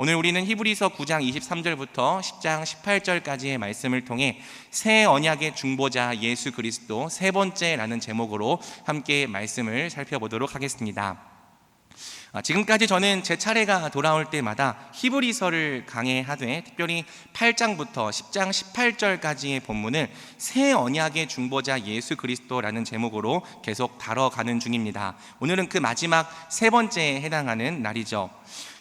오늘 우리는 히브리서 9장 23절부터 10장 18절까지의 말씀을 통해 새 언약의 중보자 예수 그리스도 세 번째라는 제목으로 함께 말씀을 살펴보도록 하겠습니다. 지금까지 저는 제 차례가 돌아올 때마다 히브리서를 강해하되 특별히 8장부터 10장 18절까지의 본문을 새 언약의 중보자 예수 그리스도라는 제목으로 계속 다뤄가는 중입니다. 오늘은 그 마지막 세 번째에 해당하는 날이죠.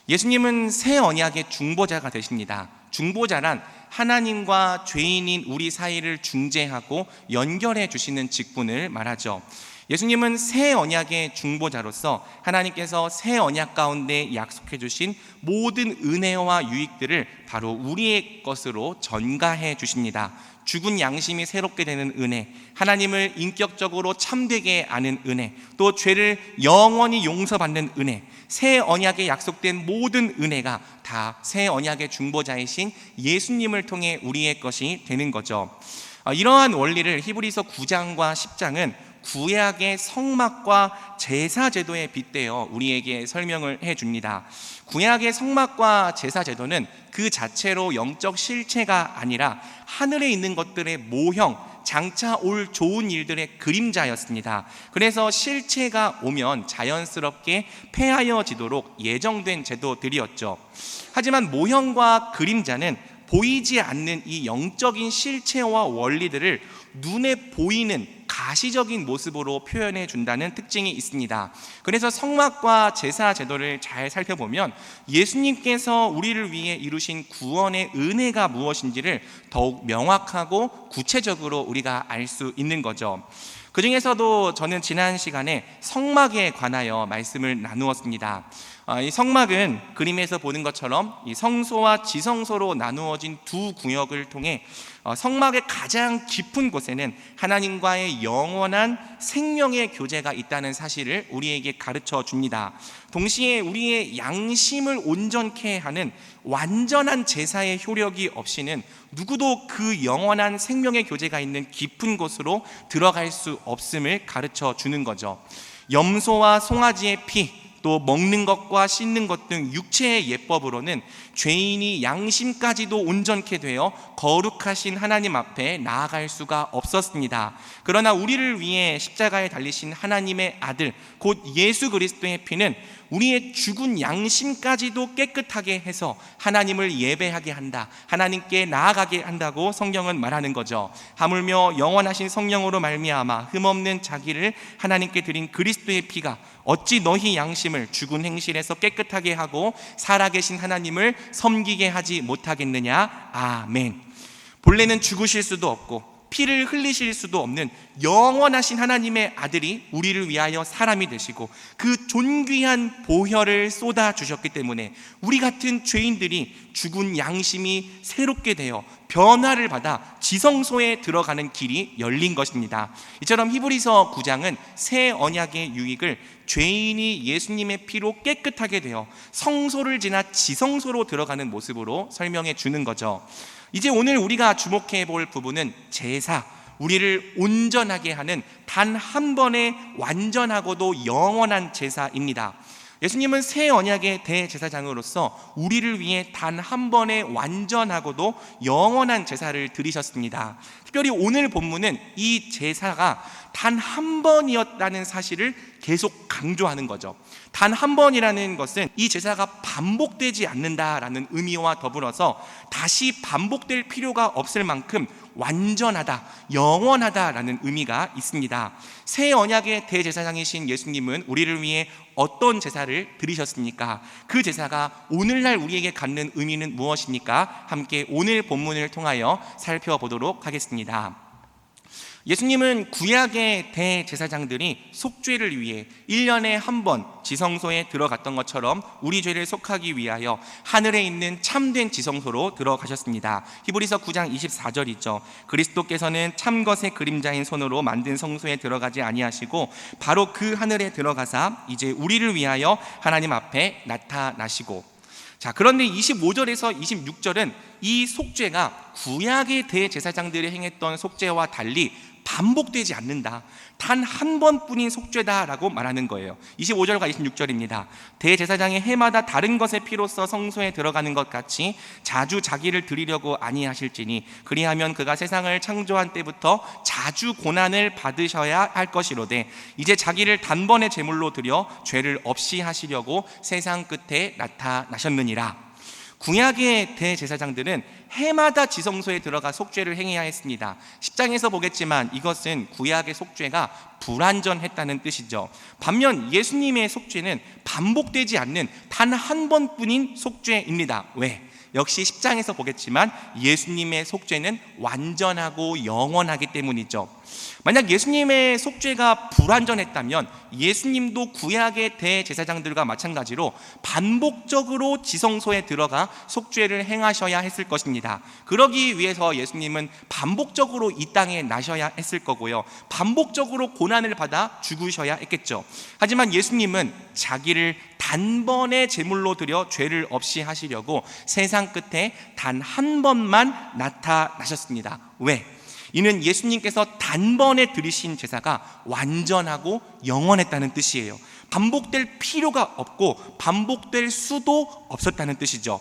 예수님은 새 언약의 중보자가 되십니다. 중보자란 하나님과 죄인인 우리 사이를 중재하고 연결해 주시는 직분을 말하죠. 예수님은 새 언약의 중보자로서 하나님께서 새 언약 가운데 약속해 주신 모든 은혜와 유익들을 바로 우리의 것으로 전가해 주십니다. 죽은 양심이 새롭게 되는 은혜, 하나님을 인격적으로 참되게 아는 은혜, 또 죄를 영원히 용서받는 은혜, 새 언약에 약속된 모든 은혜가 다 새 언약의 중보자이신 예수님을 통해 우리의 것이 되는 거죠. 이러한 원리를 히브리서 9장과 10장은 구약의 성막과 제사 제도에 빗대어 우리에게 설명을 해줍니다. 구약의 성막과 제사 제도는 그 자체로 영적 실체가 아니라 하늘에 있는 것들의 모형, 장차 올 좋은 일들의 그림자였습니다. 그래서 실체가 오면 자연스럽게 폐하여지도록 예정된 제도들이었죠. 하지만 모형과 그림자는 보이지 않는 이 영적인 실체와 원리들을 눈에 보이는 가시적인 모습으로 표현해 준다는 특징이 있습니다. 그래서 성막과 제사 제도를 잘 살펴보면 예수님께서 우리를 위해 이루신 구원의 은혜가 무엇인지를 더욱 명확하고 구체적으로 우리가 알 수 있는 거죠. 그 중에서도 저는 지난 시간에 성막에 관하여 말씀을 나누었습니다. 이 성막은 그림에서 보는 것처럼 이 성소와 지성소로 나누어진 두 구역을 통해 성막의 가장 깊은 곳에는 하나님과의 영원한 생명의 교제가 있다는 사실을 우리에게 가르쳐 줍니다. 동시에 우리의 양심을 온전케 하는 완전한 제사의 효력이 없이는 누구도 그 영원한 생명의 교제가 있는 깊은 곳으로 들어갈 수 없음을 가르쳐 주는 거죠. 염소와 송아지의 피, 또 먹는 것과 씻는 것 등 육체의 예법으로는 죄인이 양심까지도 온전케 되어 거룩하신 하나님 앞에 나아갈 수가 없었습니다. 그러나 우리를 위해 십자가에 달리신 하나님의 아들 곧 예수 그리스도의 피는 우리의 죽은 양심까지도 깨끗하게 해서 하나님을 예배하게 한다, 하나님께 나아가게 한다고 성경은 말하는 거죠. 하물며 영원하신 성령으로 말미암아 흠없는 자기를 하나님께 드린 그리스도의 피가 어찌 너희 양심을 죽은 행실에서 깨끗하게 하고 살아계신 하나님을 섬기게 하지 못하겠느냐. 아멘. 본래는 죽으실 수도 없고 피를 흘리실 수도 없는 영원하신 하나님의 아들이 우리를 위하여 사람이 되시고 그 존귀한 보혈을 쏟아주셨기 때문에 우리 같은 죄인들이 죽은 양심이 새롭게 되어 변화를 받아 지성소에 들어가는 길이 열린 것입니다. 이처럼 히브리서 9장은 새 언약의 유익을 죄인이 예수님의 피로 깨끗하게 되어 성소를 지나 지성소로 들어가는 모습으로 설명해 주는 거죠. 이제 오늘 우리가 주목해 볼 부분은 제사, 우리를 온전하게 하는 단 한 번의 완전하고도 영원한 제사입니다. 예수님은 새 언약의 대제사장으로서 우리를 위해 단 한 번의 완전하고도 영원한 제사를 드리셨습니다. 특별히 오늘 본문은 이 제사가 단 한 번이었다는 사실을 계속 강조하는 거죠. 단 한 번이라는 것은 이 제사가 반복되지 않는다라는 의미와 더불어서 다시 반복될 필요가 없을 만큼 완전하다, 영원하다라는 의미가 있습니다. 새 언약의 대제사장이신 예수님은 우리를 위해 어떤 제사를 드리셨습니까? 그 제사가 오늘날 우리에게 갖는 의미는 무엇입니까? 함께 오늘 본문을 통하여 살펴보도록 하겠습니다. 예수님은 구약의 대제사장들이 속죄를 위해 1년에 한 번 지성소에 들어갔던 것처럼 우리 죄를 속하기 위하여 하늘에 있는 참된 지성소로 들어가셨습니다. 히브리서 9장 24절이죠. 그리스도께서는 참것의 그림자인 손으로 만든 성소에 들어가지 아니하시고 바로 그 하늘에 들어가사 이제 우리를 위하여 하나님 앞에 나타나시고. 자, 그런데 25절에서 26절은 이 속죄가 구약의 대제사장들이 행했던 속죄와 달리 반복되지 않는다. 단 한 번뿐인 속죄다라고 말하는 거예요. 25절과 26절입니다. 대제사장이 해마다 다른 것의 피로써 성소에 들어가는 것 같이 자주 자기를 드리려고 아니하실지니 그리하면 그가 세상을 창조한 때부터 자주 고난을 받으셔야 할 것이로되 이제 자기를 단번에 제물로 드려 죄를 없이 하시려고 세상 끝에 나타나셨느니라. 구약의 대제사장들은 해마다 지성소에 들어가 속죄를 행해야 했습니다. 10장에서 보겠지만 이것은 구약의 속죄가 불완전했다는 뜻이죠. 반면 예수님의 속죄는 반복되지 않는 단 한 번뿐인 속죄입니다. 왜? 역시 10장에서 보겠지만 예수님의 속죄는 완전하고 영원하기 때문이죠. 만약 예수님의 속죄가 불완전했다면 예수님도 구약의 대제사장들과 마찬가지로 반복적으로 지성소에 들어가 속죄를 행하셔야 했을 것입니다. 그러기 위해서 예수님은 반복적으로 이 땅에 나셔야 했을 거고요, 반복적으로 고난을 받아 죽으셔야 했겠죠. 하지만 예수님은 자기를 단번에 제물로 드려 죄를 없이 하시려고 세상 끝에 단 한 번만 나타나셨습니다. 왜? 이는 예수님께서 단번에 드리신 제사가 완전하고 영원했다는 뜻이에요. 반복될 필요가 없고 반복될 수도 없었다는 뜻이죠.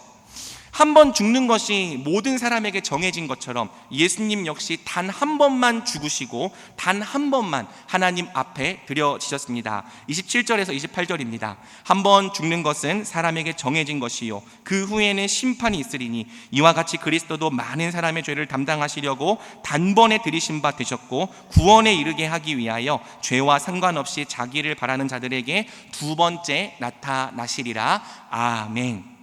한 번 죽는 것이 모든 사람에게 정해진 것처럼 예수님 역시 단 한 번만 죽으시고 단 한 번만 하나님 앞에 드려지셨습니다. 27절에서 28절입니다. 한 번 죽는 것은 사람에게 정해진 것이요 그 후에는 심판이 있으리니 이와 같이 그리스도도 많은 사람의 죄를 담당하시려고 단번에 들이신 바 되셨고 구원에 이르게 하기 위하여 죄와 상관없이 자기를 바라는 자들에게 두 번째 나타나시리라. 아멘.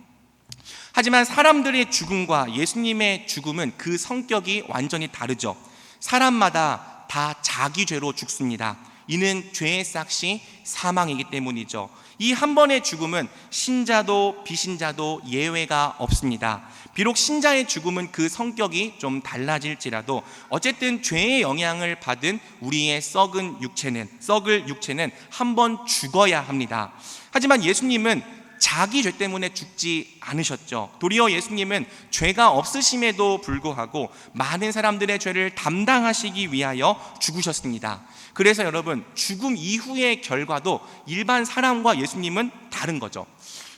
하지만 사람들의 죽음과 예수님의 죽음은 그 성격이 완전히 다르죠. 사람마다 다 자기 죄로 죽습니다. 이는 죄의 삭시 사망이기 때문이죠. 이 한 번의 죽음은 신자도 비신자도 예외가 없습니다. 비록 신자의 죽음은 그 성격이 좀 달라질지라도 어쨌든 죄의 영향을 받은 우리의 썩을 육체는 한 번 죽어야 합니다. 하지만 예수님은 자기 죄 때문에 죽지 않으셨죠. 도리어 예수님은 죄가 없으심에도 불구하고 많은 사람들의 죄를 담당하시기 위하여 죽으셨습니다. 그래서 여러분, 죽음 이후의 결과도 일반 사람과 예수님은 다른 거죠.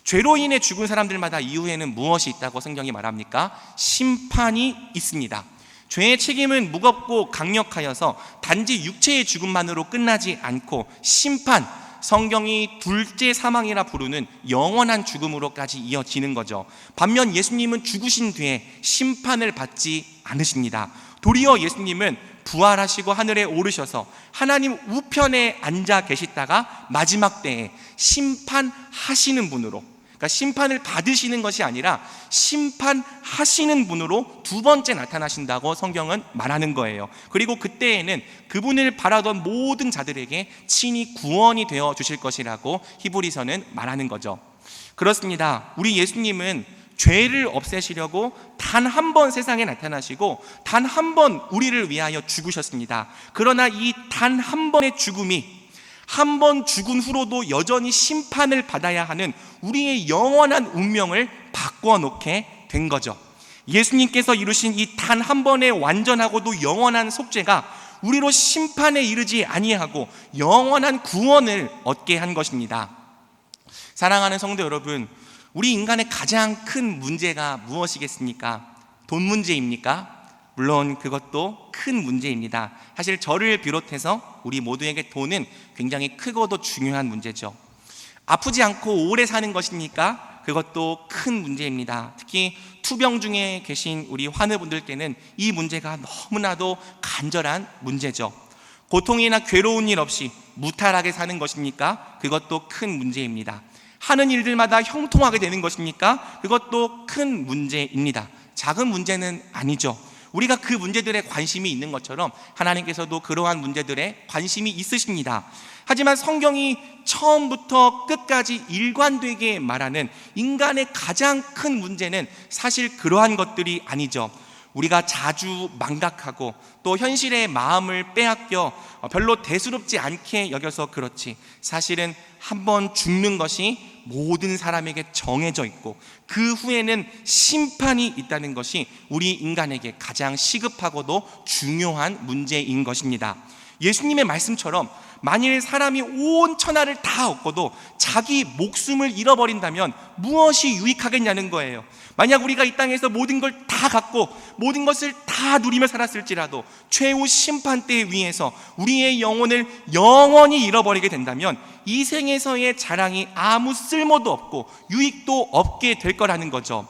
죄로 인해 죽은 사람들마다 이후에는 무엇이 있다고 성경이 말합니까? 심판이 있습니다. 죄의 책임은 무겁고 강력하여서 단지 육체의 죽음만으로 끝나지 않고 심판, 성경이 둘째 사망이라 부르는 영원한 죽음으로까지 이어지는 거죠. 반면 예수님은 죽으신 뒤에 심판을 받지 않으십니다. 도리어 예수님은 부활하시고 하늘에 오르셔서 하나님 우편에 앉아 계시다가 마지막 때에 심판하시는 분으로, 그러니까 심판을 받으시는 것이 아니라 심판하시는 분으로 두 번째 나타나신다고 성경은 말하는 거예요. 그리고 그때에는 그분을 바라던 모든 자들에게 친히 구원이 되어 주실 것이라고 히브리서는 말하는 거죠. 그렇습니다. 우리 예수님은 죄를 없애시려고 단 한 번 세상에 나타나시고 단 한 번 우리를 위하여 죽으셨습니다. 그러나 이 단 한 번의 죽음이 한 번 죽은 후로도 여전히 심판을 받아야 하는 우리의 영원한 운명을 바꿔놓게 된 거죠. 예수님께서 이루신 이 단 한 번의 완전하고도 영원한 속죄가 우리로 심판에 이르지 아니하고 영원한 구원을 얻게 한 것입니다. 사랑하는 성도 여러분, 우리 인간의 가장 큰 문제가 무엇이겠습니까? 돈 문제입니까? 물론 그것도 큰 문제입니다. 사실 저를 비롯해서 우리 모두에게 돈은 굉장히 크고도 중요한 문제죠. 아프지 않고 오래 사는 것이니까 그것도 큰 문제입니다. 특히 투병 중에 계신 우리 환우분들께는 이 문제가 너무나도 간절한 문제죠. 고통이나 괴로운 일 없이 무탈하게 사는 것이니까 그것도 큰 문제입니다. 하는 일들마다 형통하게 되는 것이니까 그것도 큰 문제입니다. 작은 문제는 아니죠. 우리가 그 문제들에 관심이 있는 것처럼 하나님께서도 그러한 문제들에 관심이 있으십니다. 하지만 성경이 처음부터 끝까지 일관되게 말하는 인간의 가장 큰 문제는 사실 그러한 것들이 아니죠. 우리가 자주 망각하고 또 현실의 마음을 빼앗겨 별로 대수롭지 않게 여겨서 그렇지, 사실은 한 번 죽는 것이 모든 사람에게 정해져 있고 그 후에는 심판이 있다는 것이 우리 인간에게 가장 시급하고도 중요한 문제인 것입니다. 예수님의 말씀처럼 만일 사람이 온 천하를 다 얻고도 자기 목숨을 잃어버린다면 무엇이 유익하겠냐는 거예요. 만약 우리가 이 땅에서 모든 걸 다 갖고 모든 것을 다 누리며 살았을지라도 최후 심판대 위에서 우리의 영혼을 영원히 잃어버리게 된다면 이 생에서의 자랑이 아무 쓸모도 없고 유익도 없게 될 거라는 거죠.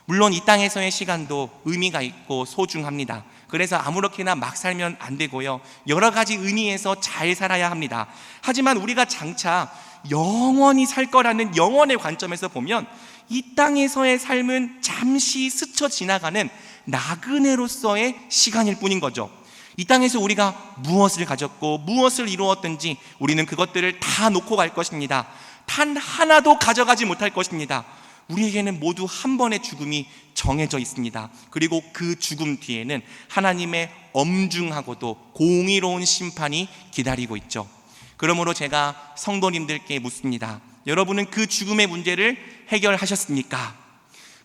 물론 이 땅에서의 시간도 의미가 있고 소중합니다. 그래서 아무렇게나 막 살면 안 되고요, 여러 가지 의미에서 잘 살아야 합니다. 하지만 우리가 장차 영원히 살 거라는 영원의 관점에서 보면 이 땅에서의 삶은 잠시 스쳐 지나가는 나그네로서의 시간일 뿐인 거죠. 이 땅에서 우리가 무엇을 가졌고 무엇을 이루었든지 우리는 그것들을 다 놓고 갈 것입니다. 단 하나도 가져가지 못할 것입니다. 우리에게는 모두 한 번의 죽음이 정해져 있습니다. 그리고 그 죽음 뒤에는 하나님의 엄중하고도 공의로운 심판이 기다리고 있죠. 그러므로 제가 성도님들께 묻습니다. 여러분은 그 죽음의 문제를 해결하셨습니까?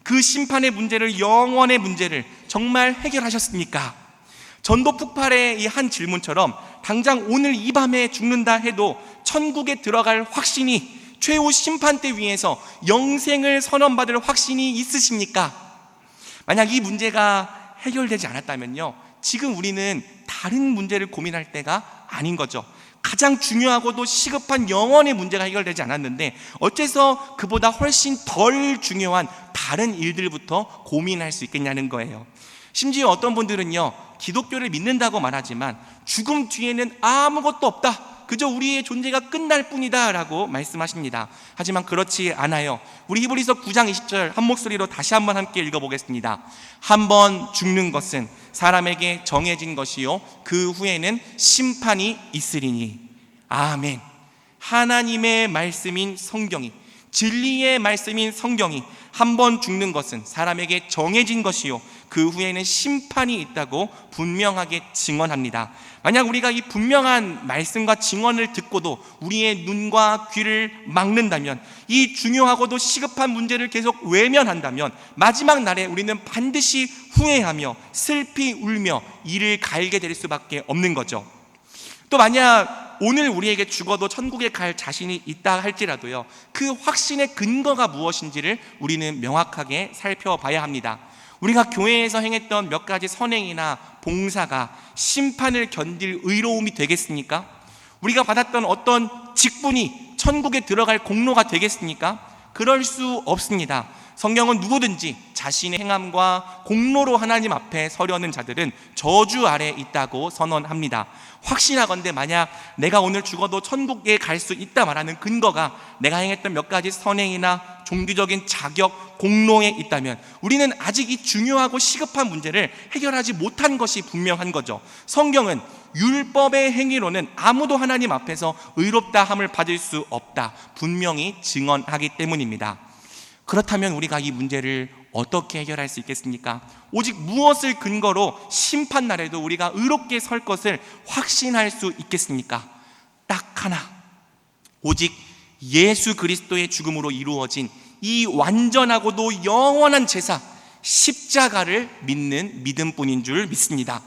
그 심판의 문제를, 영원의 문제를 정말 해결하셨습니까? 전도 폭발의 이 한 질문처럼 당장 오늘 이 밤에 죽는다 해도 천국에 들어갈 확신이, 최후 심판대 위에서 영생을 선언받을 확신이 있으십니까? 만약 이 문제가 해결되지 않았다면요, 지금 우리는 다른 문제를 고민할 때가 아닌 거죠. 가장 중요하고도 시급한 영혼의 문제가 해결되지 않았는데 어째서 그보다 훨씬 덜 중요한 다른 일들부터 고민할 수 있겠냐는 거예요. 심지어 어떤 분들은요, 기독교를 믿는다고 말하지만 죽음 뒤에는 아무것도 없다, 그저 우리의 존재가 끝날 뿐이다 라고 말씀하십니다. 하지만 그렇지 않아요. 우리 히브리서 9장 20절 한 목소리로 다시 한번 함께 읽어보겠습니다. 한 번 죽는 것은 사람에게 정해진 것이요 그 후에는 심판이 있으리니. 아멘. 하나님의 말씀인 성경이, 진리의 말씀인 성경이 한 번 죽는 것은 사람에게 정해진 것이요 그 후에는 심판이 있다고 분명하게 증언합니다. 만약 우리가 이 분명한 말씀과 증언을 듣고도 우리의 눈과 귀를 막는다면, 이 중요하고도 시급한 문제를 계속 외면한다면 마지막 날에 우리는 반드시 후회하며 슬피 울며 이를 갈게 될 수밖에 없는 거죠. 또 만약 오늘 우리에게 죽어도 천국에 갈 자신이 있다 할지라도요, 그 확신의 근거가 무엇인지를 우리는 명확하게 살펴봐야 합니다. 우리가 교회에서 행했던 몇 가지 선행이나 봉사가 심판을 견딜 의로움이 되겠습니까? 우리가 받았던 어떤 직분이 천국에 들어갈 공로가 되겠습니까? 그럴 수 없습니다. 성경은 누구든지 자신의 행함과 공로로 하나님 앞에 서려는 자들은 저주 아래 있다고 선언합니다. 확신하건대 만약 내가 오늘 죽어도 천국에 갈 수 있다 말하는 근거가 내가 행했던 몇 가지 선행이나 종교적인 자격, 공로에 있다면 우리는 아직 이 중요하고 시급한 문제를 해결하지 못한 것이 분명한 거죠. 성경은 율법의 행위로는 아무도 하나님 앞에서 의롭다 함을 받을 수 없다 분명히 증언하기 때문입니다. 그렇다면 우리가 이 문제를 어떻게 해결할 수 있겠습니까? 오직 무엇을 근거로 심판날에도 우리가 의롭게 설 것을 확신할 수 있겠습니까? 딱 하나, 오직 예수 그리스도의 죽음으로 이루어진 이 완전하고도 영원한 제사, 십자가를 믿는 믿음뿐인 줄 믿습니다.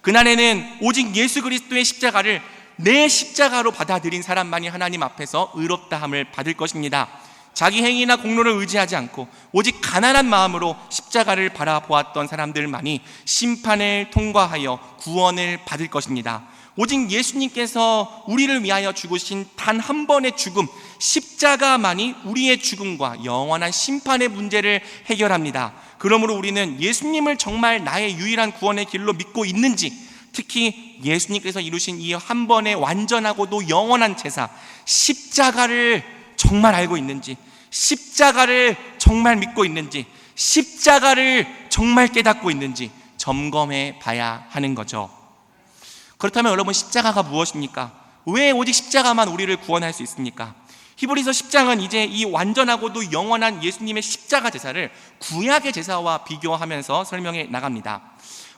그날에는 오직 예수 그리스도의 십자가를 내 십자가로 받아들인 사람만이 하나님 앞에서 의롭다함을 받을 것입니다. 자기 행위나 공로를 의지하지 않고 오직 가난한 마음으로 십자가를 바라보았던 사람들만이 심판을 통과하여 구원을 받을 것입니다. 오직 예수님께서 우리를 위하여 죽으신 단 한 번의 죽음, 십자가만이 우리의 죽음과 영원한 심판의 문제를 해결합니다. 그러므로 우리는 예수님을 정말 나의 유일한 구원의 길로 믿고 있는지, 특히 예수님께서 이루신 이 한 번의 완전하고도 영원한 제사, 십자가를 정말 알고 있는지, 십자가를 정말 믿고 있는지, 십자가를 정말 깨닫고 있는지 점검해 봐야 하는 거죠. 그렇다면 여러분, 십자가가 무엇입니까? 왜 오직 십자가만 우리를 구원할 수 있습니까? 히브리서 10장은 이제 이 완전하고도 영원한 예수님의 십자가 제사를 구약의 제사와 비교하면서 설명해 나갑니다.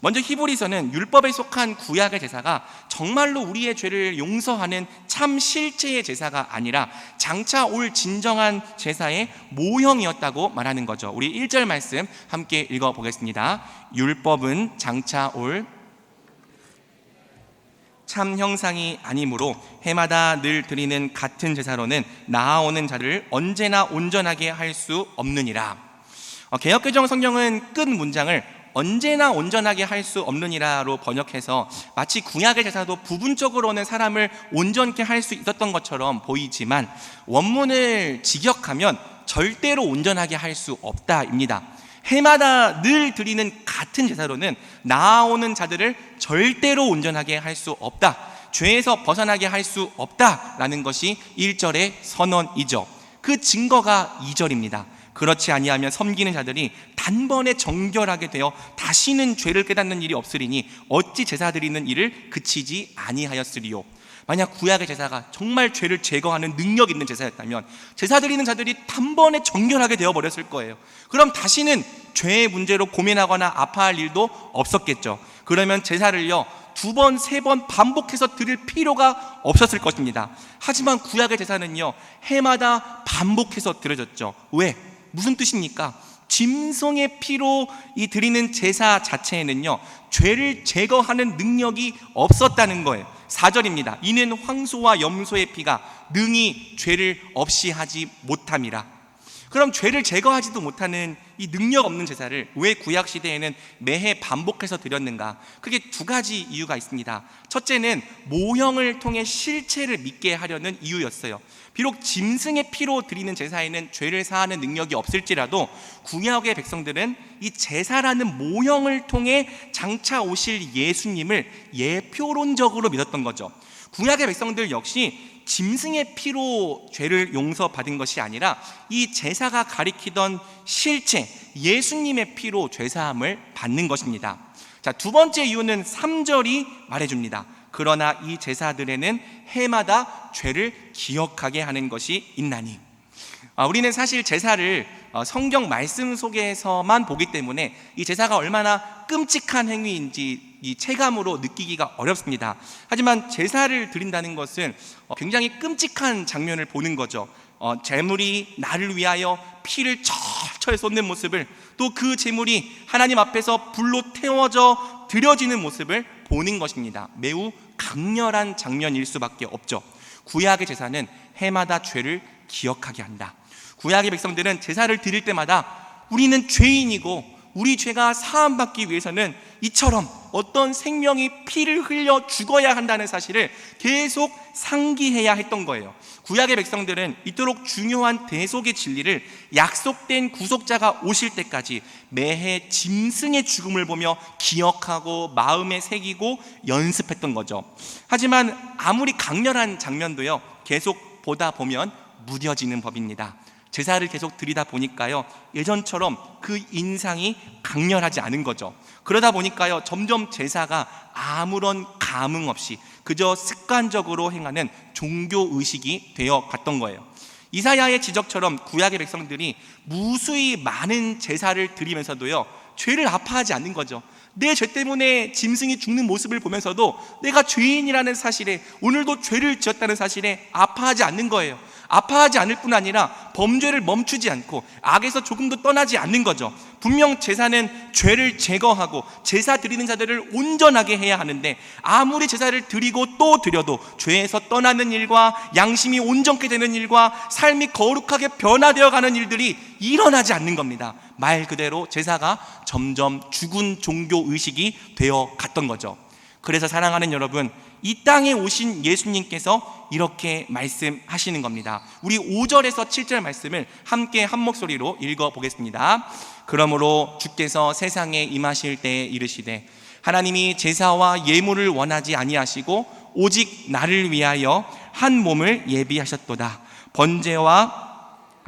먼저 히브리서는 율법에 속한 구약의 제사가 정말로 우리의 죄를 용서하는 참 실제의 제사가 아니라 장차 올 진정한 제사의 모형이었다고 말하는 거죠. 우리 1절 말씀 함께 읽어보겠습니다. 율법은 장차 올 참 형상이 아니므로 해마다 늘 드리는 같은 제사로는 나아오는 자를 언제나 온전하게 할 수 없느니라. 개역개정 성경은 끝 문장을 언제나 온전하게 할 수 없느니라로 번역해서 마치 구약의 제사도 부분적으로는 사람을 온전케 할 수 있었던 것처럼 보이지만 원문을 직역하면 절대로 온전하게 할 수 없다입니다. 해마다 늘 드리는 같은 제사로는 나아오는 자들을 절대로 온전하게 할 수 없다, 죄에서 벗어나게 할 수 없다라는 것이 1절의 선언이죠. 그 증거가 2절입니다. 그렇지 아니하면 섬기는 자들이 단번에 정결하게 되어 다시는 죄를 깨닫는 일이 없으리니 어찌 제사 드리는 일을 그치지 아니하였으리요. 만약 구약의 제사가 정말 죄를 제거하는 능력 있는 제사였다면 제사 드리는 자들이 단번에 정결하게 되어버렸을 거예요. 그럼 다시는 죄의 문제로 고민하거나 아파할 일도 없었겠죠. 그러면 제사를요 2번, 3번 반복해서 드릴 필요가 없었을 것입니다. 하지만 구약의 제사는요 해마다 반복해서 드려졌죠. 왜? 무슨 뜻입니까? 짐승의 피로 이 드리는 제사 자체에는요 죄를 제거하는 능력이 없었다는 거예요. 4절입니다. 이는 황소와 염소의 피가 능히 죄를 없이 하지 못함이라. 그럼 죄를 제거하지도 못하는 이 능력 없는 제사를 왜 구약 시대에는 매해 반복해서 드렸는가? 그게 2가지 이유가 있습니다. 첫째는 모형을 통해 실체를 믿게 하려는 이유였어요. 비록 짐승의 피로 드리는 제사에는 죄를 사하는 능력이 없을지라도 구약의 백성들은 이 제사라는 모형을 통해 장차 오실 예수님을 예표론적으로 믿었던 거죠. 구약의 백성들 역시 짐승의 피로 죄를 용서받은 것이 아니라 이 제사가 가리키던 실체 예수님의 피로 죄사함을 받는 것입니다. 자, 2번째 이유는 3절이 말해줍니다. 그러나 이 제사들에는 해마다 죄를 기억하게 하는 것이 있나니. 우리는 사실 제사를 성경 말씀 속에서만 보기 때문에 이 제사가 얼마나 끔찍한 행위인지 이 체감으로 느끼기가 어렵습니다. 하지만 제사를 드린다는 것은 굉장히 끔찍한 장면을 보는 거죠. 제물이 나를 위하여 피를 철철 쏟는 모습을, 또 그 제물이 하나님 앞에서 불로 태워져 드려지는 모습을 보는 것입니다. 매우 강렬한 장면일 수밖에 없죠. 구약의 제사는 해마다 죄를 기억하게 한다. 구약의 백성들은 제사를 드릴 때마다 우리는 죄인이고 우리 죄가 사함받기 위해서는 이처럼 어떤 생명이 피를 흘려 죽어야 한다는 사실을 계속 상기해야 했던 거예요. 구약의 백성들은 이토록 중요한 대속의 진리를 약속된 구속자가 오실 때까지 매해 짐승의 죽음을 보며 기억하고 마음에 새기고 연습했던 거죠. 하지만 아무리 강렬한 장면도요 계속 보다 보면 무뎌지는 법입니다. 제사를 계속 드리다 보니까요 예전처럼 그 인상이 강렬하지 않은 거죠. 그러다 보니까요 점점 제사가 아무런 감흥 없이 그저 습관적으로 행하는 종교의식이 되어 갔던 거예요. 이사야의 지적처럼 구약의 백성들이 무수히 많은 제사를 드리면서도요 죄를 아파하지 않는 거죠. 내 죄 때문에 짐승이 죽는 모습을 보면서도 내가 죄인이라는 사실에, 오늘도 죄를 지었다는 사실에 아파하지 않는 거예요. 아파하지 않을 뿐 아니라 범죄를 멈추지 않고 악에서 조금도 떠나지 않는 거죠. 분명 제사는 죄를 제거하고 제사 드리는 자들을 온전하게 해야 하는데 아무리 제사를 드리고 또 드려도 죄에서 떠나는 일과 양심이 온전케 되는 일과 삶이 거룩하게 변화되어 가는 일들이 일어나지 않는 겁니다. 말 그대로 제사가 점점 죽은 종교의식이 되어 갔던 거죠. 그래서 사랑하는 여러분, 이 땅에 오신 예수님께서 이렇게 말씀하시는 겁니다. 우리 5절에서 7절 말씀을 함께 한 목소리로 읽어보겠습니다. 그러므로 주께서 세상에 임하실 때에 이르시되 하나님이 제사와 예물을 원하지 아니하시고 오직 나를 위하여 한 몸을 예비하셨도다. 번제와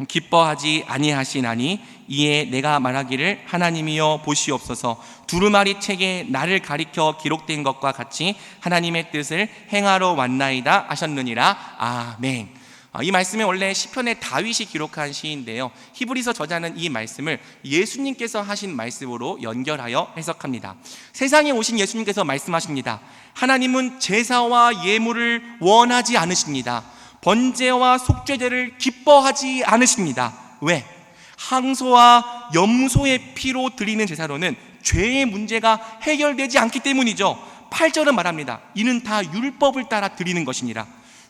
기뻐하지 아니하시나니 이에 내가 말하기를 하나님이여 보시옵소서. 두루마리 책에 나를 가리켜 기록된 것과 같이 하나님의 뜻을 행하러 왔나이다 하셨느니라. 아멘. 이 말씀은 원래 시편의 다윗이 기록한 시인데요, 히브리서 저자는 이 말씀을 예수님께서 하신 말씀으로 연결하여 해석합니다. 세상에 오신 예수님께서 말씀하십니다. 하나님은 제사와 예물을 원하지 않으십니다. 번제와 속죄제를 기뻐하지 않으십니다. 왜? 항소와 염소의 피로 드리는 제사로는 죄의 문제가 해결되지 않기 때문이죠. 8절은 말합니다. 이는 다 율법을 따라 드리는 것이니라.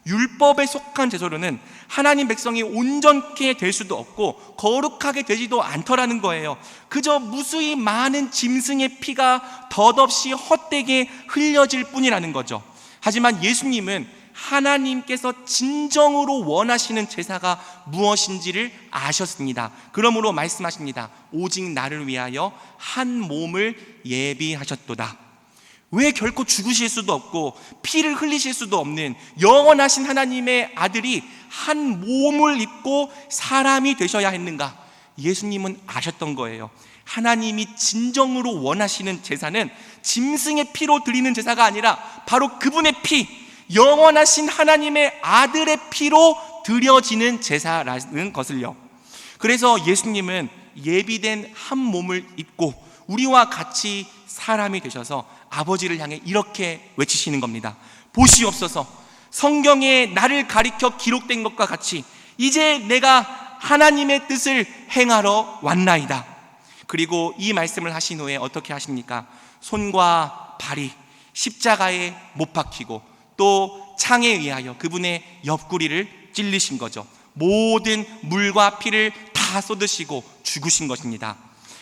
율법에 속한 제사로는 하나님 백성이 온전케 될 수도 없고 거룩하게 되지도 않더라는 거예요. 그저 무수히 많은 짐승의 피가 덧없이 헛되게 흘려질 뿐이라는 거죠. 하지만 예수님은 하나님께서 진정으로 원하시는 제사가 무엇인지를 아셨습니다. 그러므로 말씀하십니다. 오직 나를 위하여 한 몸을 예비하셨도다. 왜 결코 죽으실 수도 없고 피를 흘리실 수도 없는 영원하신 하나님의 아들이 한 몸을 입고 사람이 되셔야 했는가? 예수님은 아셨던 거예요. 하나님이 진정으로 원하시는 제사는 짐승의 피로 드리는 제사가 아니라 바로 그분의 피, 영원하신 하나님의 아들의 피로 드려지는 제사라는 것을요. 그래서 예수님은 예비된 한 몸을 입고 우리와 같이 사람이 되셔서 아버지를 향해 이렇게 외치시는 겁니다. 보시옵소서, 성경에 나를 가리켜 기록된 것과 같이 이제 내가 하나님의 뜻을 행하러 왔나이다. 그리고 이 말씀을 하신 후에 어떻게 하십니까? 손과 발이 십자가에 못 박히고 또 창에 의하여 그분의 옆구리를 찔리신 거죠. 모든 물과 피를 다 쏟으시고 죽으신 것입니다.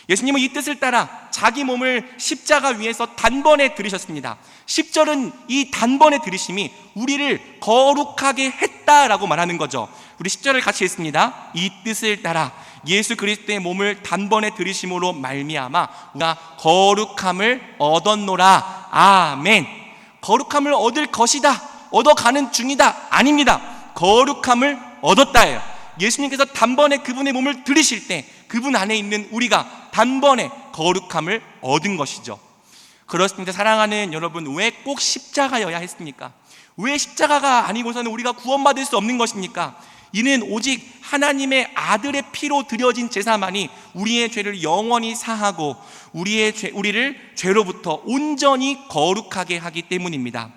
예수님은 이 뜻을 따라 자기 몸을 십자가 위에서 단번에 들이셨습니다. 10절은 이 단번에 들이심이 우리를 거룩하게 했다라고 말하는 거죠. 우리 10절을 같이 읽습니다. 이 뜻을 따라 예수 그리스도의 몸을 단번에 들이심으로 말미암아 우리가 거룩함을 얻었노라. 아멘. 거룩함을 얻을 것이다, 얻어가는 중이다, 아닙니다. 거룩함을 얻었다예요. 예수님께서 단번에 그분의 몸을 들이실 때 그분 안에 있는 우리가 단번에 거룩함을 얻은 것이죠. 그렇습니다. 사랑하는 여러분, 왜 꼭 십자가여야 했습니까? 왜 십자가가 아니고서는 우리가 구원받을 수 없는 것입니까? 이는 오직 하나님의 아들의 피로 드려진 제사만이 우리의 죄를 영원히 사하고 우리를 죄로부터 온전히 거룩하게 하기 때문입니다.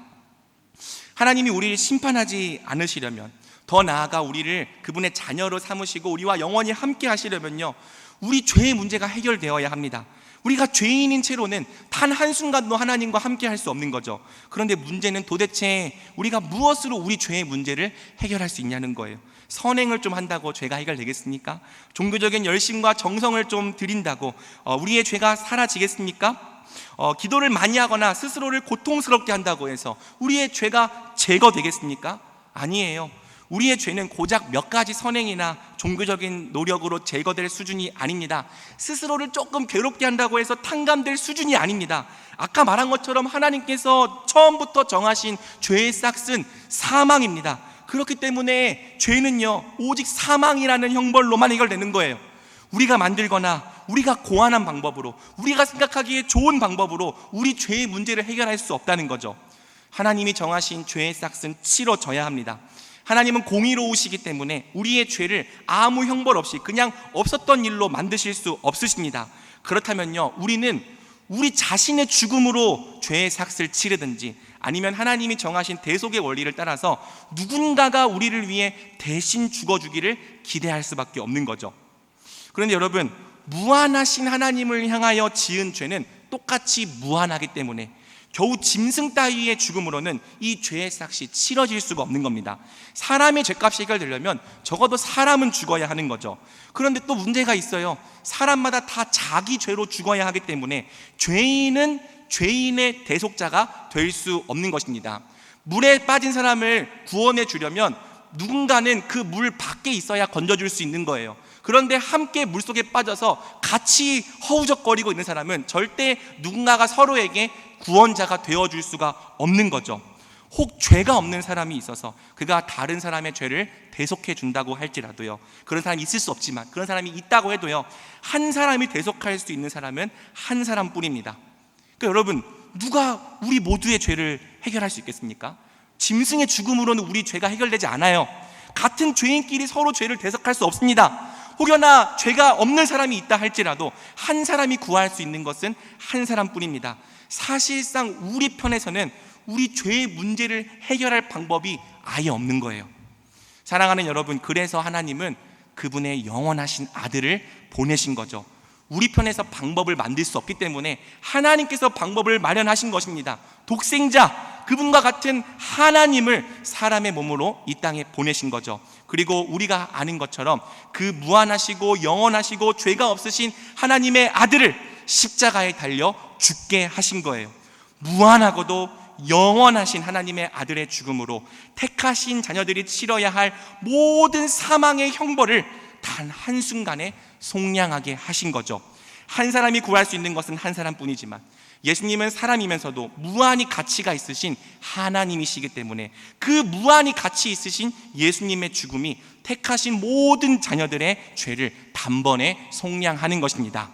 하나님이 우리를 심판하지 않으시려면, 더 나아가 우리를 그분의 자녀로 삼으시고 우리와 영원히 함께 하시려면요, 우리 죄의 문제가 해결되어야 합니다. 우리가 죄인인 채로는 단 한순간도 하나님과 함께 할 수 없는 거죠. 그런데 문제는 도대체 우리가 무엇으로 우리 죄의 문제를 해결할 수 있냐는 거예요. 선행을 좀 한다고 죄가 해결되겠습니까? 종교적인 열심과 정성을 좀 드린다고 우리의 죄가 사라지겠습니까? 기도를 많이 하거나 스스로를 고통스럽게 한다고 해서 우리의 죄가 제거되겠습니까? 아니에요. 우리의 죄는 고작 몇 가지 선행이나 종교적인 노력으로 제거될 수준이 아닙니다. 스스로를 조금 괴롭게 한다고 해서 탕감될 수준이 아닙니다. 아까 말한 것처럼 하나님께서 처음부터 정하신 죄의 싹은 사망입니다. 그렇기 때문에 죄는요, 오직 사망이라는 형벌로만 해결되는 거예요. 우리가 만들거나 우리가 고안한 방법으로, 우리가 생각하기에 좋은 방법으로 우리 죄의 문제를 해결할 수 없다는 거죠. 하나님이 정하신 죄의 싹은 치러져야 합니다. 하나님은 공의로우시기 때문에 우리의 죄를 아무 형벌 없이 그냥 없었던 일로 만드실 수 없으십니다. 그렇다면요, 우리는 우리 자신의 죽음으로 죄의 삭을 치르든지 아니면 하나님이 정하신 대속의 원리를 따라서 누군가가 우리를 위해 대신 죽어주기를 기대할 수밖에 없는 거죠. 그런데 여러분, 무한하신 하나님을 향하여 지은 죄는 똑같이 무한하기 때문에 겨우 짐승 따위의 죽음으로는 이 죄의 삭이 치러질 수가 없는 겁니다. 사람의 죄값이 해결되려면 적어도 사람은 죽어야 하는 거죠. 그런데 또 문제가 있어요. 사람마다 다 자기 죄로 죽어야 하기 때문에 죄인은 죄인의 대속자가 될 수 없는 것입니다. 물에 빠진 사람을 구원해 주려면 누군가는 그 물 밖에 있어야 건져줄 수 있는 거예요. 그런데 함께 물속에 빠져서 같이 허우적거리고 있는 사람은 절대 누군가가 서로에게 구원자가 되어줄 수가 없는 거죠. 혹 죄가 없는 사람이 있어서 그가 다른 사람의 죄를 대속해 준다고 할지라도요, 그런 사람이 있을 수 없지만, 그런 사람이 있다고 해도요, 한 사람이 대속할 수 있는 사람은 한 사람뿐입니다. 그러니까 여러분, 누가 우리 모두의 죄를 해결할 수 있겠습니까? 짐승의 죽음으로는 우리 죄가 해결되지 않아요. 같은 죄인끼리 서로 죄를 대속할 수 없습니다. 혹여나 죄가 없는 사람이 있다 할지라도 한 사람이 구할 수 있는 것은 한 사람뿐입니다. 사실상 우리 편에서는 우리 죄의 문제를 해결할 방법이 아예 없는 거예요. 사랑하는 여러분, 그래서 하나님은 그분의 영원하신 아들을 보내신 거죠. 우리 편에서 방법을 만들 수 없기 때문에 하나님께서 방법을 마련하신 것입니다. 독생자, 그분과 같은 하나님을 사람의 몸으로 이 땅에 보내신 거죠. 그리고 우리가 아는 것처럼 그 무한하시고 영원하시고 죄가 없으신 하나님의 아들을 십자가에 달려 죽게 하신 거예요. 무한하고도 영원하신 하나님의 아들의 죽음으로 택하신 자녀들이 치러야 할 모든 사망의 형벌을 단 한순간에 속량하게 하신 거죠. 한 사람이 구할 수 있는 것은 한 사람뿐이지만 예수님은 사람이면서도 무한히 가치가 있으신 하나님이시기 때문에 그 무한히 가치 있으신 예수님의 죽음이 택하신 모든 자녀들의 죄를 단번에 속량하는 것입니다.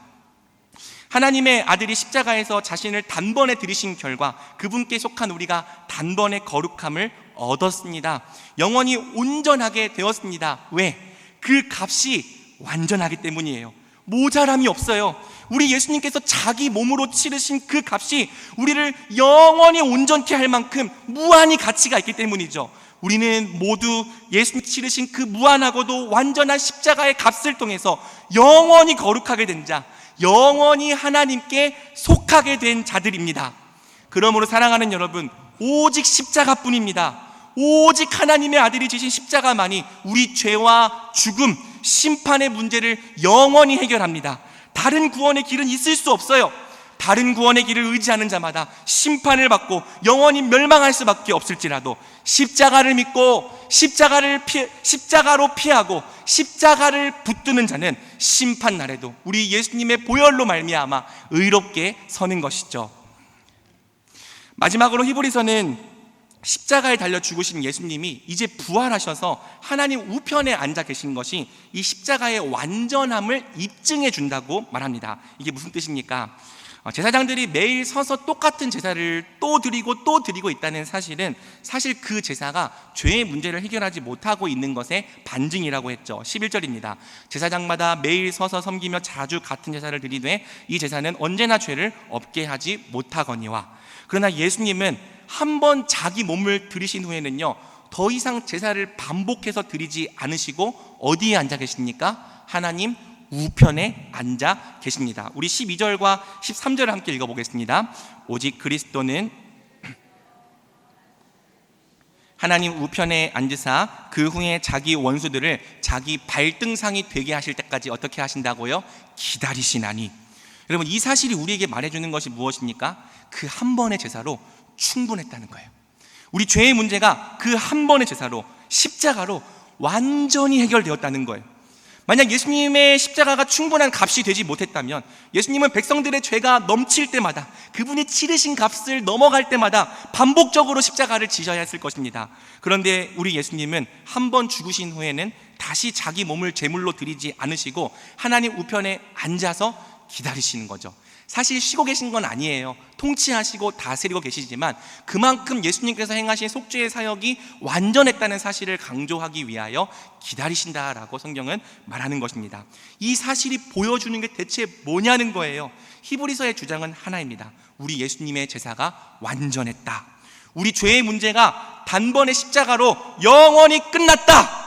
하나님의 아들이 십자가에서 자신을 단번에 들이신 결과 그분께 속한 우리가 단번에 거룩함을 얻었습니다. 영원히 온전하게 되었습니다. 왜? 그 값이 완전하기 때문이에요. 모자람이 없어요. 우리 예수님께서 자기 몸으로 치르신 그 값이 우리를 영원히 온전케 할 만큼 무한히 가치가 있기 때문이죠. 우리는 모두 예수님 치르신 그 무한하고도 완전한 십자가의 값을 통해서 영원히 거룩하게 된 자, 영원히 하나님께 속하게 된 자들입니다. 그러므로 사랑하는 여러분, 오직 십자가뿐입니다. 오직 하나님의 아들이 지신 십자가만이 우리 죄와 죽음, 심판의 문제를 영원히 해결합니다. 다른 구원의 길은 있을 수 없어요. 다른 구원의 길을 의지하는 자마다 심판을 받고 영원히 멸망할 수밖에 없을지라도 십자가를 믿고 십자가로 피하고 십자가를 붙드는 자는 심판 날에도 우리 예수님의 보혈로 말미암아 의롭게 서는 것이죠. 마지막으로 히브리서는 십자가에 달려 죽으신 예수님이 이제 부활하셔서 하나님 우편에 앉아 계신 것이 이 십자가의 완전함을 입증해 준다고 말합니다. 이게 무슨 뜻입니까? 제사장들이 매일 서서 똑같은 제사를 또 드리고 있다는 사실은 사실 그 제사가 죄의 문제를 해결하지 못하고 있는 것의 반증이라고 했죠. 11절입니다. 제사장마다 매일 서서 섬기며 자주 같은 제사를 드리되 이 제사는 언제나 죄를 없게 하지 못하거니와. 그러나 예수님은 한 번 자기 몸을 드리신 후에는요, 더 이상 제사를 반복해서 드리지 않으시고 어디에 앉아 계십니까? 하나님 우편에 앉아 계십니다. 우리 12절과 13절을 함께 읽어보겠습니다. 오직 그리스도는 하나님 우편에 앉으사 그 후에 자기 원수들을 자기 발등상이 되게 하실 때까지 어떻게 하신다고요? 기다리시나니. 여러분, 이 사실이 우리에게 말해주는 것이 무엇입니까? 그 한 번의 제사로 충분했다는 거예요. 우리 죄의 문제가 그 한 번의 제사로, 십자가로 완전히 해결되었다는 거예요. 만약 예수님의 십자가가 충분한 값이 되지 못했다면 예수님은 백성들의 죄가 넘칠 때마다, 그분이 치르신 값을 넘어갈 때마다 반복적으로 십자가를 지셔야 했을 것입니다. 그런데 우리 예수님은 한 번 죽으신 후에는 다시 자기 몸을 제물로 드리지 않으시고 하나님 우편에 앉아서 기다리시는 거죠. 사실 쉬고 계신 건 아니에요. 통치하시고 다스리고 계시지만 그만큼 예수님께서 행하신 속죄의 사역이 완전했다는 사실을 강조하기 위하여 기다리신다라고 성경은 말하는 것입니다. 이 사실이 보여주는 게 대체 뭐냐는 거예요. 히브리서의 주장은 하나입니다. 우리 예수님의 제사가 완전했다. 우리 죄의 문제가 단번에 십자가로 영원히 끝났다.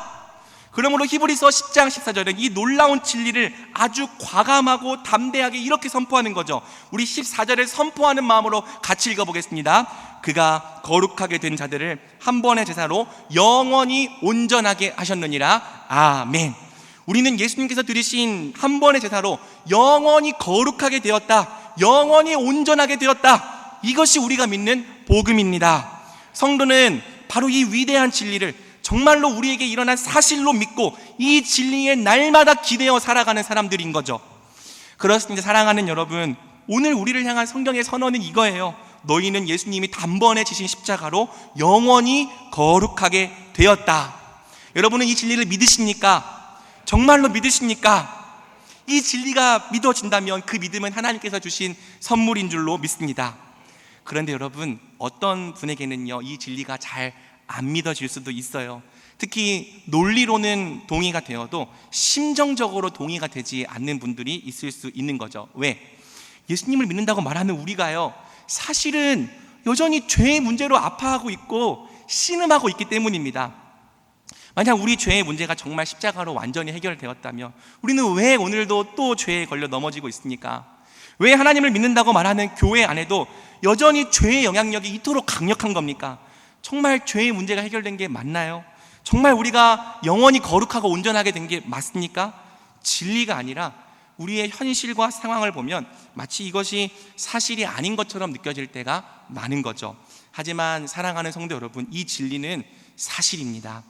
그러므로 히브리서 10장 14절은 이 놀라운 진리를 아주 과감하고 담대하게 이렇게 선포하는 거죠. 우리 14절을 선포하는 마음으로 같이 읽어보겠습니다. 그가 거룩하게 된 자들을 한 번의 제사로 영원히 온전하게 하셨느니라. 아멘. 우리는 예수님께서 드리신 한 번의 제사로 영원히 거룩하게 되었다, 영원히 온전하게 되었다. 이것이 우리가 믿는 복음입니다. 성도는 바로 이 위대한 진리를 정말로 우리에게 일어난 사실로 믿고 이 진리에 날마다 기대어 살아가는 사람들인 거죠. 그렇습니다. 사랑하는 여러분, 오늘 우리를 향한 성경의 선언은 이거예요. 너희는 예수님이 단번에 지신 십자가로 영원히 거룩하게 되었다. 여러분은 이 진리를 믿으십니까? 정말로 믿으십니까? 이 진리가 믿어진다면 그 믿음은 하나님께서 주신 선물인 줄로 믿습니다. 그런데 여러분, 어떤 분에게는요, 이 진리가 잘 안 믿어질 수도 있어요. 특히 논리로는 동의가 되어도 심정적으로 동의가 되지 않는 분들이 있을 수 있는 거죠. 왜? 예수님을 믿는다고 말하는 우리가요, 사실은 여전히 죄의 문제로 아파하고 있고 신음하고 있기 때문입니다. 만약 우리 죄의 문제가 정말 십자가로 완전히 해결되었다면 우리는 왜 오늘도 또 죄에 걸려 넘어지고 있습니까? 왜 하나님을 믿는다고 말하는 교회 안에도 여전히 죄의 영향력이 이토록 강력한 겁니까? 정말 죄의 문제가 해결된 게 맞나요? 정말 우리가 영원히 거룩하고 온전하게 된 게 맞습니까? 진리가 아니라 우리의 현실과 상황을 보면 마치 이것이 사실이 아닌 것처럼 느껴질 때가 많은 거죠. 하지만 사랑하는 성도 여러분, 이 진리는 사실입니다.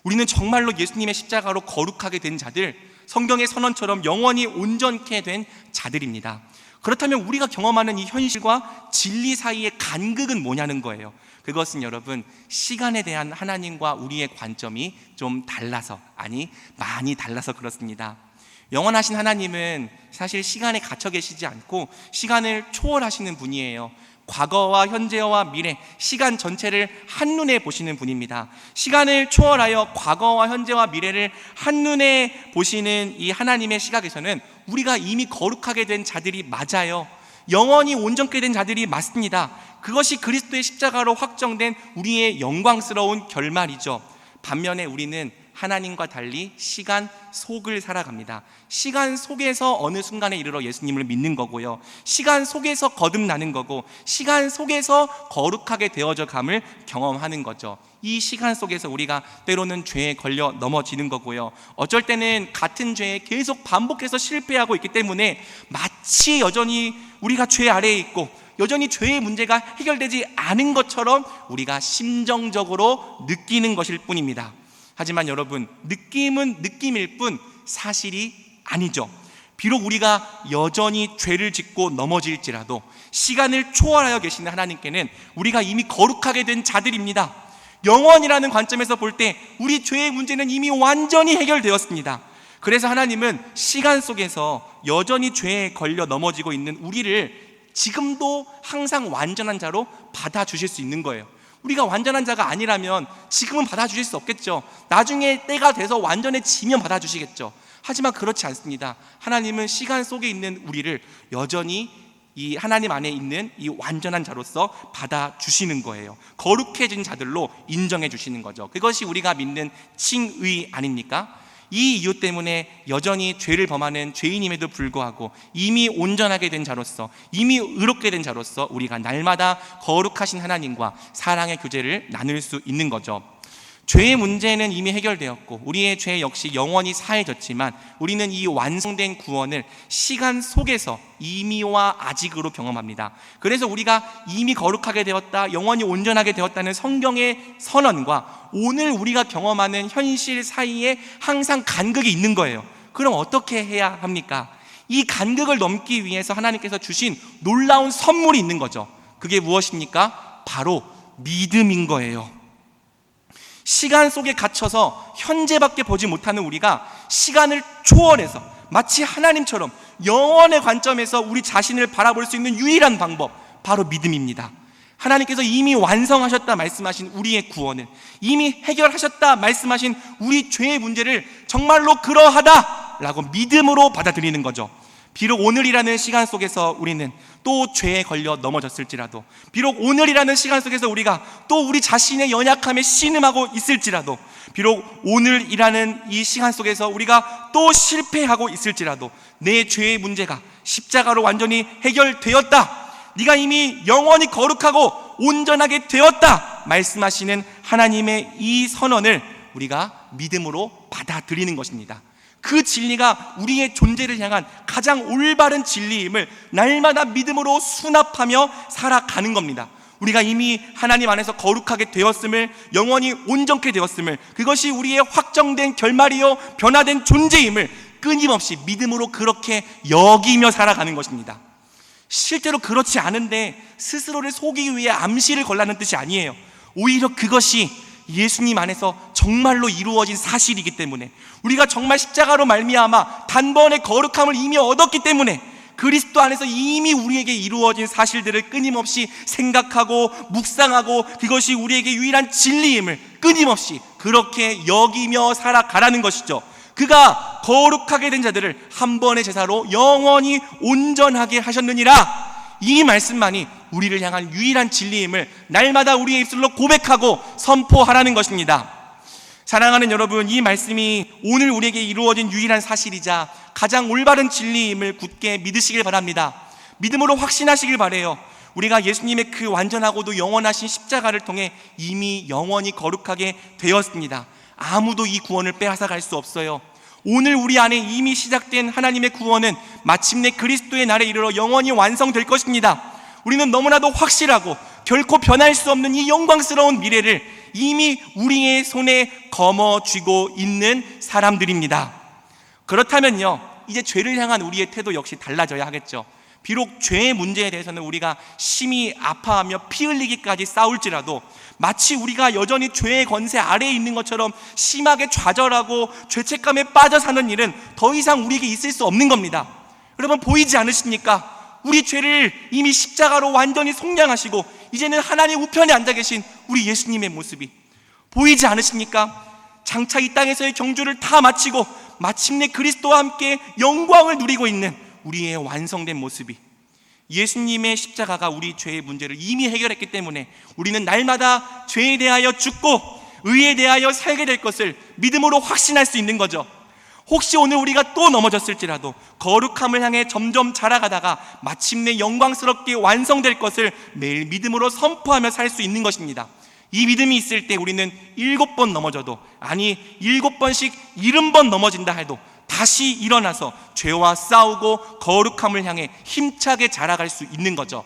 우리는 정말로 예수님의 십자가로 거룩하게 된 자들, 성경의 선언처럼 영원히 온전케 된 자들입니다. 그렇다면 우리가 경험하는 이 현실과 진리 사이의 간극은 뭐냐는 거예요. 그것은 여러분, 시간에 대한 하나님과 우리의 관점이 좀 달라서, 아니 많이 달라서 그렇습니다. 영원하신 하나님은 사실 시간에 갇혀 계시지 않고 시간을 초월하시는 분이에요. 과거와 현재와 미래, 시간 전체를 한눈에 보시는 분입니다. 시간을 초월하여 과거와 현재와 미래를 한눈에 보시는 이 하나님의 시각에서는 우리가 이미 거룩하게 된 자들이 맞아요. 영원히 온전케 된 자들이 맞습니다. 그것이 그리스도의 십자가로 확정된 우리의 영광스러운 결말이죠. 반면에 우리는 하나님과 달리 시간 속을 살아갑니다. 시간 속에서 어느 순간에 이르러 예수님을 믿는 거고요, 시간 속에서 거듭나는 거고, 시간 속에서 거룩하게 되어져 감을 경험하는 거죠. 이 시간 속에서 우리가 때로는 죄에 걸려 넘어지는 거고요, 어쩔 때는 같은 죄에 계속 반복해서 실패하고 있기 때문에 마치 여전히 우리가 죄 아래에 있고 여전히 죄의 문제가 해결되지 않은 것처럼 우리가 심정적으로 느끼는 것일 뿐입니다. 하지만 여러분, 느낌은 느낌일 뿐 사실이 아니죠. 비록 우리가 여전히 죄를 짓고 넘어질지라도 시간을 초월하여 계시는 하나님께는 우리가 이미 거룩하게 된 자들입니다. 영원이라는 관점에서 볼 때 우리 죄의 문제는 이미 완전히 해결되었습니다. 그래서 하나님은 시간 속에서 여전히 죄에 걸려 넘어지고 있는 우리를 지금도 항상 완전한 자로 받아주실 수 있는 거예요. 우리가 완전한 자가 아니라면 지금은 받아주실 수 없겠죠. 나중에 때가 돼서 완전해지면 받아주시겠죠. 하지만 그렇지 않습니다. 하나님은 시간 속에 있는 우리를 여전히 이 하나님 안에 있는 이 완전한 자로서 받아주시는 거예요. 거룩해진 자들로 인정해 주시는 거죠. 그것이 우리가 믿는 칭의 아닙니까? 이 이유 때문에 여전히 죄를 범하는 죄인임에도 불구하고 이미 온전하게 된 자로서, 이미 의롭게 된 자로서 우리가 날마다 거룩하신 하나님과 사랑의 교제를 나눌 수 있는 거죠. 죄의 문제는 이미 해결되었고 우리의 죄 역시 영원히 사해졌지만 우리는 이 완성된 구원을 시간 속에서 이미와 아직으로 경험합니다. 그래서 우리가 이미 거룩하게 되었다, 영원히 온전하게 되었다는 성경의 선언과 오늘 우리가 경험하는 현실 사이에 항상 간극이 있는 거예요. 그럼 어떻게 해야 합니까? 이 간극을 넘기 위해서 하나님께서 주신 놀라운 선물이 있는 거죠. 그게 무엇입니까? 바로 믿음인 거예요. 시간 속에 갇혀서 현재밖에 보지 못하는 우리가 시간을 초월해서 마치 하나님처럼 영원의 관점에서 우리 자신을 바라볼 수 있는 유일한 방법, 바로 믿음입니다. 하나님께서 이미 완성하셨다 말씀하신 우리의 구원을, 이미 해결하셨다 말씀하신 우리 죄의 문제를 정말로 그러하다 라고 믿음으로 받아들이는 거죠. 비록 오늘이라는 시간 속에서 우리는 또 죄에 걸려 넘어졌을지라도, 비록 오늘이라는 시간 속에서 우리가 또 우리 자신의 연약함에 신음하고 있을지라도, 비록 오늘이라는 이 시간 속에서 우리가 또 실패하고 있을지라도 내 죄의 문제가 십자가로 완전히 해결되었다, 네가 이미 영원히 거룩하고 온전하게 되었다 말씀하시는 하나님의 이 선언을 우리가 믿음으로 받아들이는 것입니다. 그 진리가 우리의 존재를 향한 가장 올바른 진리임을 날마다 믿음으로 수납하며 살아가는 겁니다. 우리가 이미 하나님 안에서 거룩하게 되었음을, 영원히 온전케 되었음을, 그것이 우리의 확정된 결말이요 변화된 존재임을 끊임없이 믿음으로 그렇게 여기며 살아가는 것입니다. 실제로 그렇지 않은데 스스로를 속이기 위해 암시를 걸라는 뜻이 아니에요. 오히려 그것이 예수님 안에서 정말로 이루어진 사실이기 때문에, 우리가 정말 십자가로 말미암아 단번에 거룩함을 이미 얻었기 때문에 그리스도 안에서 이미 우리에게 이루어진 사실들을 끊임없이 생각하고 묵상하고 그것이 우리에게 유일한 진리임을 끊임없이 그렇게 여기며 살아가라는 것이죠. 그가 거룩하게 된 자들을 한 번의 제사로 영원히 온전하게 하셨느니라. 이 말씀만이 우리를 향한 유일한 진리임을 날마다 우리의 입술로 고백하고 선포하라는 것입니다. 사랑하는 여러분, 이 말씀이 오늘 우리에게 이루어진 유일한 사실이자 가장 올바른 진리임을 굳게 믿으시길 바랍니다. 믿음으로 확신하시길 바라요. 우리가 예수님의 그 완전하고도 영원하신 십자가를 통해 이미 영원히 거룩하게 되었습니다. 아무도 이 구원을 빼앗아갈 수 없어요. 오늘 우리 안에 이미 시작된 하나님의 구원은 마침내 그리스도의 날에 이르러 영원히 완성될 것입니다. 우리는 너무나도 확실하고 결코 변할 수 없는 이 영광스러운 미래를 이미 우리의 손에 거머쥐고 있는 사람들입니다. 그렇다면요, 이제 죄를 향한 우리의 태도 역시 달라져야 하겠죠. 비록 죄의 문제에 대해서는 우리가 심히 아파하며 피 흘리기까지 싸울지라도 마치 우리가 여전히 죄의 권세 아래에 있는 것처럼 심하게 좌절하고 죄책감에 빠져 사는 일은 더 이상 우리에게 있을 수 없는 겁니다. 여러분, 보이지 않으십니까? 우리 죄를 이미 십자가로 완전히 속량하시고 이제는 하나님 우편에 앉아 계신 우리 예수님의 모습이 보이지 않으십니까? 장차 이 땅에서의 경주를 다 마치고 마침내 그리스도와 함께 영광을 누리고 있는 우리의 완성된 모습이, 예수님의 십자가가 우리 죄의 문제를 이미 해결했기 때문에 우리는 날마다 죄에 대하여 죽고 의에 대하여 살게 될 것을 믿음으로 확신할 수 있는 거죠. 혹시 오늘 우리가 또 넘어졌을지라도 거룩함을 향해 점점 자라가다가 마침내 영광스럽게 완성될 것을 매일 믿음으로 선포하며 살 수 있는 것입니다. 이 믿음이 있을 때 우리는 7번 넘어져도, 아니 7번씩 70번 넘어진다 해도 다시 일어나서 죄와 싸우고 거룩함을 향해 힘차게 자라갈 수 있는 거죠.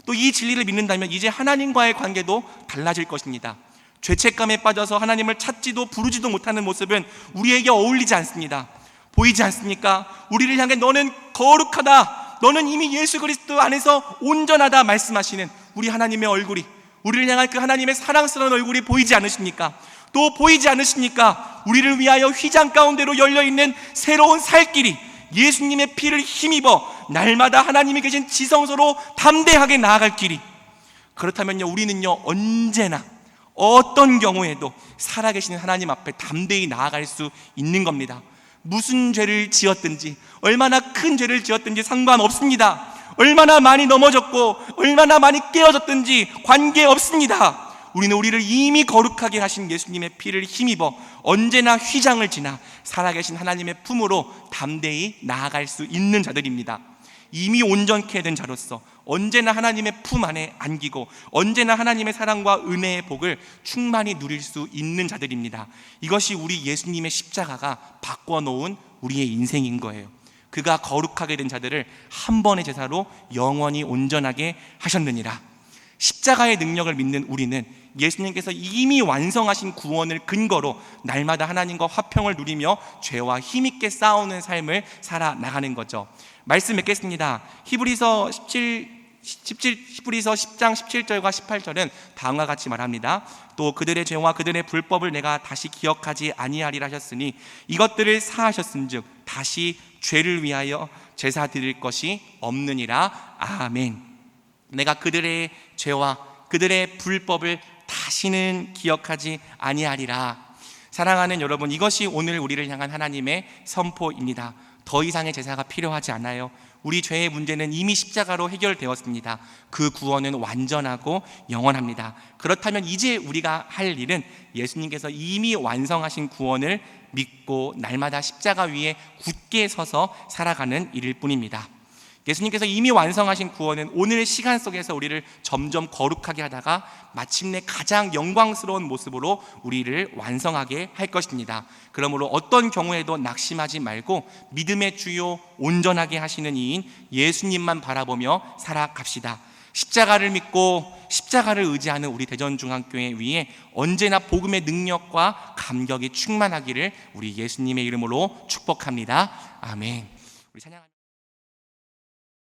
또 이 진리를 믿는다면 이제 하나님과의 관계도 달라질 것입니다. 죄책감에 빠져서 하나님을 찾지도 부르지도 못하는 모습은 우리에게 어울리지 않습니다. 보이지 않습니까? 우리를 향해 너는 거룩하다, 너는 이미 예수 그리스도 안에서 온전하다 말씀하시는 우리 하나님의 얼굴이, 우리를 향한 그 하나님의 사랑스러운 얼굴이 보이지 않으십니까? 또 보이지 않으십니까? 우리를 위하여 휘장 가운데로 열려있는 새로운 살 길이, 예수님의 피를 힘입어 날마다 하나님이 계신 지성소로 담대하게 나아갈 길이. 그렇다면요, 우리는요 언제나 어떤 경우에도 살아계신 하나님 앞에 담대히 나아갈 수 있는 겁니다. 무슨 죄를 지었든지, 얼마나 큰 죄를 지었든지 상관없습니다. 얼마나 많이 넘어졌고 얼마나 많이 깨어졌든지 관계없습니다. 우리는 우리를 이미 거룩하게 하신 예수님의 피를 힘입어 언제나 휘장을 지나 살아계신 하나님의 품으로 담대히 나아갈 수 있는 자들입니다. 이미 온전케 된 자로서 언제나 하나님의 품 안에 안기고 언제나 하나님의 사랑과 은혜의 복을 충만히 누릴 수 있는 자들입니다. 이것이 우리 예수님의 십자가가 바꿔놓은 우리의 인생인 거예요. 그가 거룩하게 된 자들을 한 번의 제사로 영원히 온전하게 하셨느니라. 십자가의 능력을 믿는 우리는 예수님께서 이미 완성하신 구원을 근거로 날마다 하나님과 화평을 누리며 죄와 힘있게 싸우는 삶을 살아나가는 거죠. 말씀 맺겠습니다. 히브리서 10장 17절과 18절은 다음과 같이 말합니다. 또 그들의 죄와 그들의 불법을 내가 다시 기억하지 아니하리라 하셨으니 이것들을 사하셨은즉 다시 죄를 위하여 제사 드릴 것이 없느니라. 아멘. 내가 그들의 죄와 그들의 불법을 다시는 기억하지 아니하리라. 사랑하는 여러분, 이것이 오늘 우리를 향한 하나님의 선포입니다. 더 이상의 제사가 필요하지 않아요. 우리 죄의 문제는 이미 십자가로 해결되었습니다. 그 구원은 완전하고 영원합니다. 그렇다면 이제 우리가 할 일은 예수님께서 이미 완성하신 구원을 믿고 날마다 십자가 위에 굳게 서서 살아가는 일일 뿐입니다. 예수님께서 이미 완성하신 구원은 오늘 시간 속에서 우리를 점점 거룩하게 하다가 마침내 가장 영광스러운 모습으로 우리를 완성하게 할 것입니다. 그러므로 어떤 경우에도 낙심하지 말고 믿음의 주요 온전하게 하시는 이인 예수님만 바라보며 살아갑시다. 십자가를 믿고 십자가를 의지하는 우리 대전중앙교회 위에 언제나 복음의 능력과 감격이 충만하기를 우리 예수님의 이름으로 축복합니다. 아멘. 우리 찬양합니다.